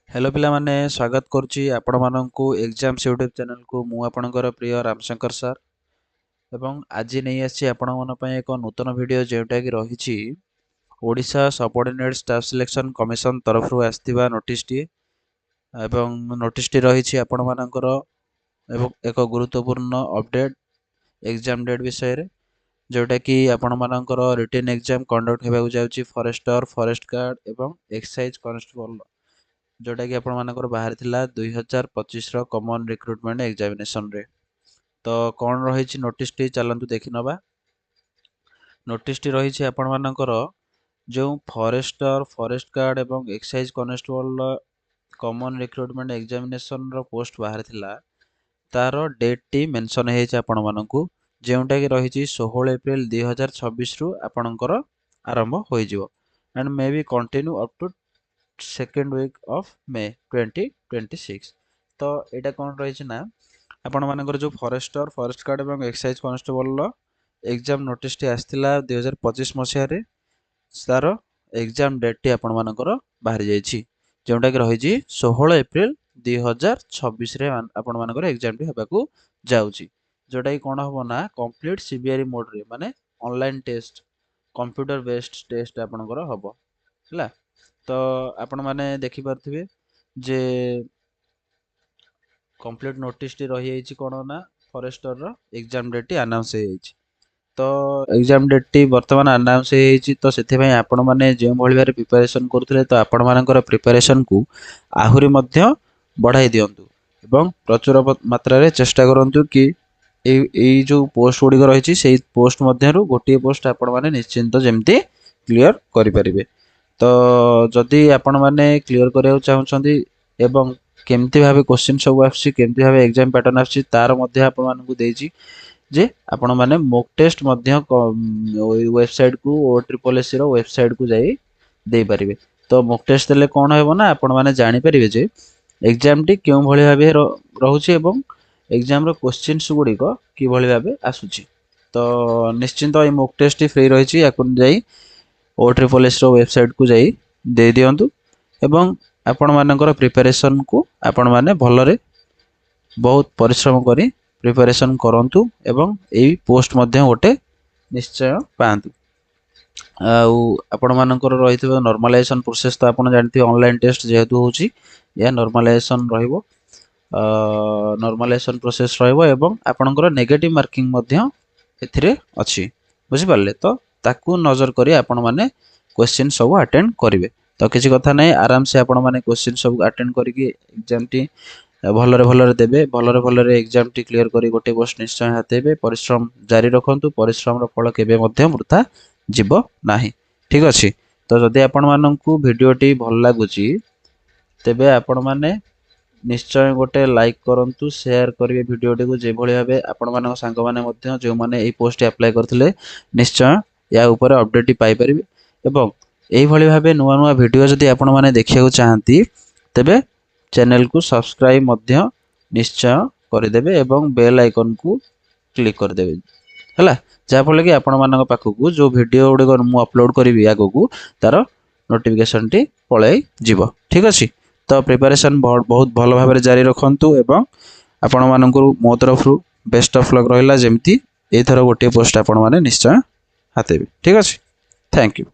Hello पिला माने स्वागत करुच्ची आपण माननकु एग्जाम्स यूट्यूब चैनल को मु आपणकर प्रिय रामशंकर सर एवं आज नहीं आसी आपण मन पय एक नूतन वीडियो जेउटा कि रहिछि Odisha subordinate staff selection commission तरफ रु आस्थिबा नोटिस टी एवं नोटिस टी रहिछि आपण मानकर एवं एक गुरुत्वपूर्ण अपडेट एग्जाम डेट विषय रे जोटा कि आपण मानकर रिटन एग्जाम कंडक्ट हेबाकु जाउछि फॉरेस्टर फॉरेस्ट गार्ड एवं एक्साइज कांस्टेबल जोटा कि आपण मानकर बाहर थिला 2025 रो कॉमन रिक्रूटमेंट एग्जामिनेशन रे। तो कौन रही नोटिस टी चलतु देखि नबा। नोटिस टी रही आपण मानकर जो फॉरेस्टर फॉरेस्ट गार्ड एवं excise constable common recruitment examination रो पोस्ट बाहर थिला तार डेट टी मेंशन हे आपण मानकु जेउटा कि रही 16 एप्रिल 2026 रु आपणकर आरंभ होई जिवो and may be continue up to second week of May 2026। तो यहाँ कौन रही ना आपण मानकर जो फॉरेस्टर फॉरेस्ट गार्ड एवं एक्साइज कांस्टेबल एग्जाम नोटिस टी आसला 2025 मसीह तार एग्जाम डेट टी आपण मानकर बाहरी जाइए जोटा कि रही 16 एप्रिल 2026 रे आपण मानकर एग्जाम टी हेबाकू जाउची जोटा कि कौन हम ना कंप्लीट सीबीआरई मोड रे माने online test computer based test आपणकर हम है। तो आपण माने देखि पारथिबे जे कंप्लीट नोटिस टी रही जाइछि कोन ना फॉरेस्टर रो एग्जाम डेट टी अनाउंस हे जाइछि। तो एग्जाम डेट टी वर्तमान अनाउंस हे जाइछि तो सेथे भाई आपण माने जे भली बारे प्रिपरेशन करथले तो आपण मानकर प्रिपरेशन को आहुरी मध्य बढ़ाई दियंतु एवं प्रचुर मात्रा रे चेष्टा करंतु कि ए जो पोस्ट गुडी रही से पोस्ट मध्यरु गोटे पोस्ट आपण माने निश्चिंत जेमती क्लियर करि परिबे। तो जदि आपण माने क्लियर करिया चाहउछंती एवं केमती भाबे क्वेश्चन सब आछि केमती भाबे एग्जाम पैटर्न आछि तार मध्य आपण मानकु देछि जे आपण माने मॉक टेस्ट मध्य वेबसाइट को OSSC रो वेबसाइट को जाई दे परिबे। तो मॉक टेस्ट देले कोन हेबो ना आपण माने जानि परिबे जे एग्जाम टी केउ भली भाबे रहउछि एवं एग्जाम रो क्वेश्चंस गुडी को कि भली भाबे आसुछि। तो निश्चिंत ए मॉक टेस्ट फ्री रहिछि याकुन जाई OSSC रो वेबसाइट को जाई दे दियंतु एवं आपण मानकर प्रिपरेशन को आपण माने भलरे बहुत परिश्रम करी प्रिपरेशन करंतु एवं एई पोस्ट मध्य गोटे निश्चय पांतु। आपण मानकर रहितबा नॉर्मलाइजेशन प्रोसेस तो आपण जानथि ऑनलाइन टेस्ट जेहेतु होछि या नॉर्मलाइजेशन रहइबो नॉर्मलाइजेशन प्रोसेस रहइबो एवं आपणकर नेगेटिव मार्किंग मध्य एथिरे अछि बुझि पारले। तो ताकू नजर करी आपण माने क्वेश्चन सब अटेंड करिवे। तो किसी कथा नहीं आराम से आपण माने क्वेश्चन सब अटेंड करिके एग्जाम टी भलरे देबे भलरे एग्जाम टी क्लियर करी गोटे पोस्ट निश्चय हातेबे। परिश्रम जारी रखंतु परिश्रम रो फल केबे मध्य वृथा जीवो नाही ठीक अछि। तो जदि आपण माननकु वीडियो टी भल लागुची तेबे आपण माने निश्चय गोटे लाइक करंतु शेयर करिवे वीडियो टी को जे भली भाबे आपण मानक संग माने मध्य जे माने एई पोस्ट अप्लाई करथिले निश्चय या ऊपर अपडेट टी पाई परिबे एवं एई भली भाबे नुवा नुवा वीडियो जदि आपण माने देखिया चाहंती तेबे चैनल को सब्सक्राइब मध्य निश्चय करदेबे एवं बेल आइकन को क्लिक करदेबे हैला जा फल कि आपण मानक पाखकु जो वीडियो गुडी मु अपलोड करिवि आगो को तार नोटिफिकेशन टी पळै जिवो ठीक अछि। तो प्रिपरेशन बहुत भल भाबे जारी रखंतु एवं आपण मानकु मो तरफ रु बेस्ट ऑफ लक रहिला जेमती ए थरो गोटे पोस्ट आपण माने निश्चय हातेबे ठीक अछि। Thank you.